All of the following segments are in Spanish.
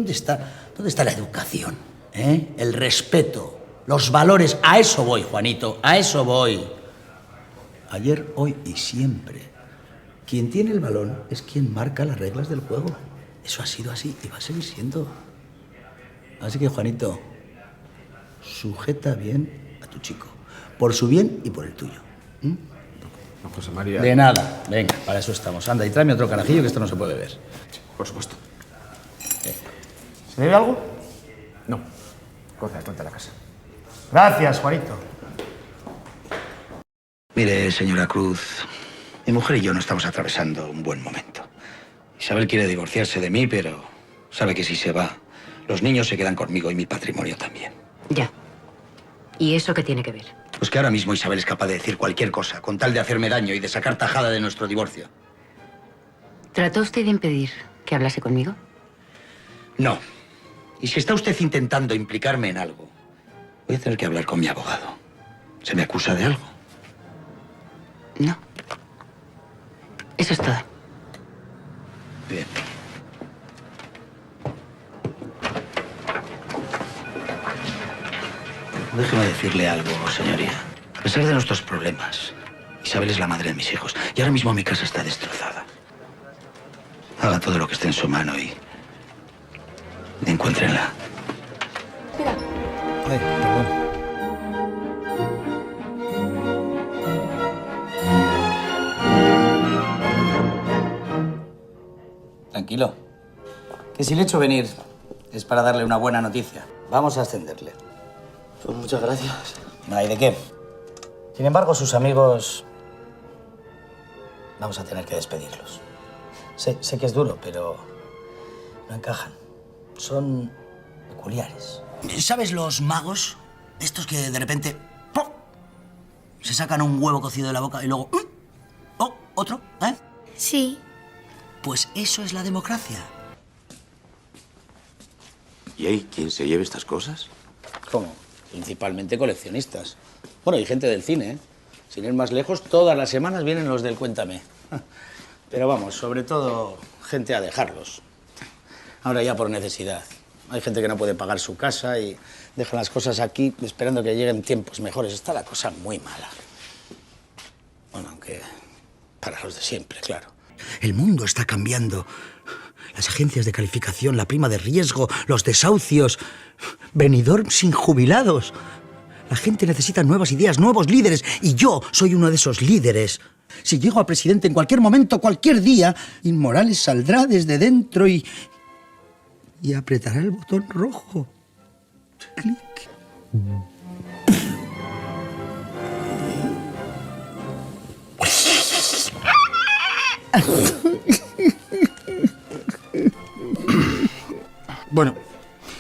¿Dónde está la educación? El respeto, los valores. A eso voy, Juanito, a eso voy. Ayer, hoy y siempre. Quien tiene el balón es quien marca las reglas del juego. Eso ha sido así y va a seguir siendo. Así que, Juanito, sujeta bien a tu chico. Por su bien y por el tuyo. No, José María... De nada. Venga, para eso estamos. Anda y tráeme otro carajillo que esto no se puede ver. Por supuesto. ¿Se debe algo? No. Cosa de cuenta la casa. Gracias, Juanito. Mire, señora Cruz, mi mujer y yo no estamos atravesando un buen momento. Isabel quiere divorciarse de mí, pero sabe que si se va, los niños se quedan conmigo y mi patrimonio también. Ya. ¿Y eso qué tiene que ver? Pues que ahora mismo Isabel es capaz de decir cualquier cosa, con tal de hacerme daño y de sacar tajada de nuestro divorcio. ¿Trató usted de impedir que hablase conmigo? No. Y si está usted intentando implicarme en algo, voy a tener que hablar con mi abogado. ¿Se me acusa de algo? No. Eso es todo. Bien. Déjeme decirle algo, señoría. A pesar de nuestros problemas, Isabel es la madre de mis hijos. Y ahora mismo mi casa está destrozada. Haga todo lo que esté en su mano y encuéntrenla. Espera. Ay, perdón. Tranquilo. Que si le he hecho venir es para darle una buena noticia. Vamos a ascenderle. Pues muchas gracias. No hay de qué. Sin embargo, sus amigos... vamos a tener que despedirlos. Sé que es duro, pero no encajan. Son peculiares. ¿Sabes los magos? Estos que de repente... ¡pum! Se sacan un huevo cocido de la boca y luego... ¡oh! ¿Otro? ¿Eh? Sí. Pues eso es la democracia. ¿Y hay quien se lleve estas cosas? ¿Cómo? Principalmente coleccionistas. Bueno, y gente del cine, ¿eh? Sin ir más lejos, todas las semanas vienen los del Cuéntame. Pero vamos, sobre todo, gente a dejarlos. Ahora ya por necesidad. Hay gente que no puede pagar su casa y deja las cosas aquí esperando que lleguen tiempos mejores. Está la cosa muy mala. Bueno, aunque para los de siempre, claro. El mundo está cambiando. Las agencias de calificación, la prima de riesgo, los desahucios, Benidorm sin jubilados. La gente necesita nuevas ideas, nuevos líderes, y yo soy uno de esos líderes. Si llego a presidente en cualquier momento, cualquier día, Inmorales saldrá desde dentro y apretará el botón rojo. Clic. Bueno,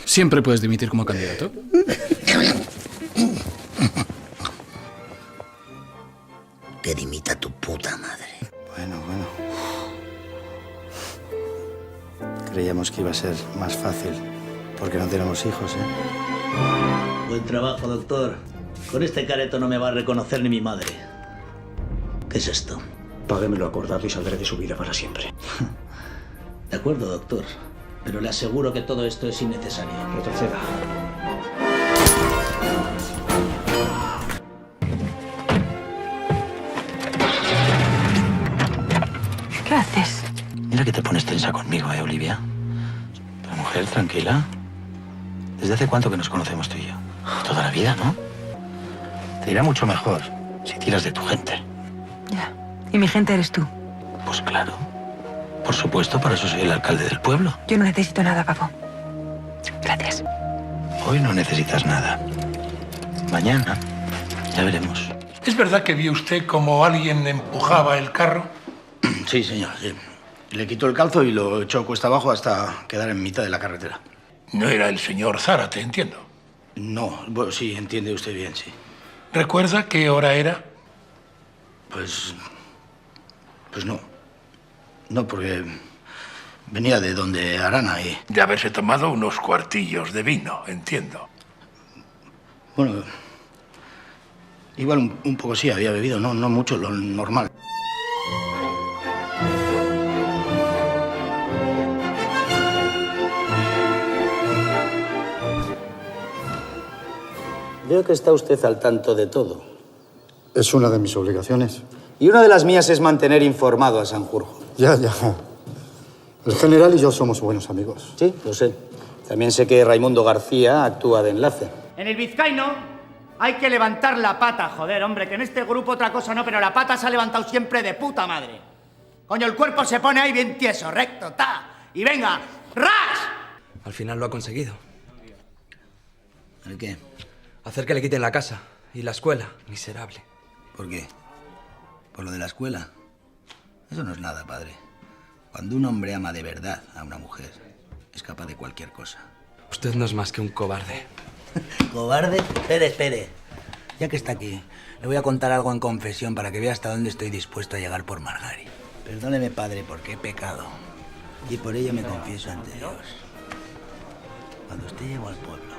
siempre puedes dimitir como candidato. Que dimita tu puta madre. Bueno. Creíamos que iba a ser más fácil, porque no tenemos hijos, ¿eh? Buen trabajo, doctor. Con este careto no me va a reconocer ni mi madre. ¿Qué es esto? Páguemelo acordado y saldré de su vida para siempre. De acuerdo, doctor. Pero le aseguro que todo esto es innecesario. Retroceda. ¿Qué haces? Mira que te pones tensa conmigo, Olivia? Pero mujer, tranquila. ¿Desde hace cuánto que nos conocemos tú y yo? Toda la vida, ¿no? Te irá mucho mejor si tiras de tu gente. Ya. ¿Y mi gente eres tú? Pues claro. Por supuesto, para eso soy el alcalde del pueblo. Yo no necesito nada, Paco. Gracias. Hoy no necesitas nada. Mañana ya veremos. ¿Es verdad que vio usted cómo alguien empujaba el carro? Sí, señor, sí. Le quitó el calzo y lo echó cuesta abajo hasta quedar en mitad de la carretera. No era el señor Zárate, entiendo. No, bueno, sí, entiende usted bien, sí. ¿Recuerda qué hora era? Pues no. No, porque venía de donde Arana y... De haberse tomado unos cuartillos de vino, entiendo. Bueno, igual un poco sí había bebido, no mucho, lo normal. Veo que está usted al tanto de todo. Es una de mis obligaciones. Y una de las mías es mantener informado a Sanjurjo. Ya. El general y yo somos buenos amigos. Sí, lo sé. También sé que Raimundo García actúa de enlace. En el vizcaíno hay que levantar la pata, joder, hombre, que en este grupo otra cosa no, pero la pata se ha levantado siempre de puta madre. Coño, el cuerpo se pone ahí bien tieso, recto, y venga, ¡ras! Al final lo ha conseguido. ¿El qué? Hacer que le quiten la casa y la escuela, miserable. ¿Por qué? ¿Por lo de la escuela? Eso no es nada, padre. Cuando un hombre ama de verdad a una mujer, es capaz de cualquier cosa. Usted no es más que un cobarde. ¿Cobarde? Espere. Ya que está aquí, le voy a contar algo en confesión para que vea hasta dónde estoy dispuesto a llegar por Margari. Perdóneme, padre, porque he pecado. Y por ello me confieso ante Dios. Cuando usted llegó al pueblo...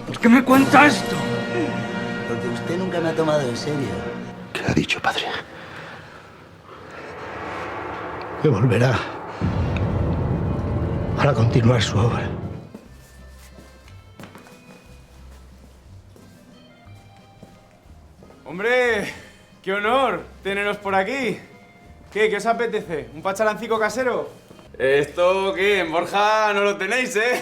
¿Por qué me cuenta esto? Porque usted nunca me ha tomado en serio. ¿Qué ha dicho, padre? Que volverá para continuar su obra. ¡Hombre! ¡Qué honor teneros por aquí! ¿Qué os apetece? ¿Un pacharancico casero? ¿Esto qué? En Borja no lo tenéis, ¿eh?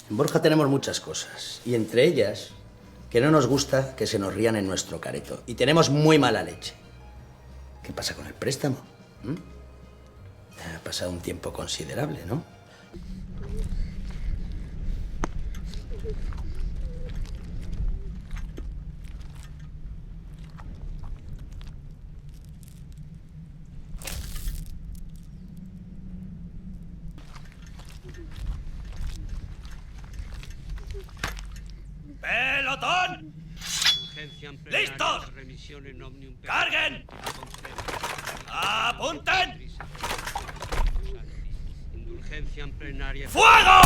En Borja tenemos muchas cosas. Y entre ellas, que no nos gusta que se nos rían en nuestro careto. Y tenemos muy mala leche. ¿Qué pasa con el préstamo? Ha pasado un tiempo considerable, ¿no? ¡Pelotón! ¡Listos! ¡Carguen! ¡Apunten! ¡Fuego!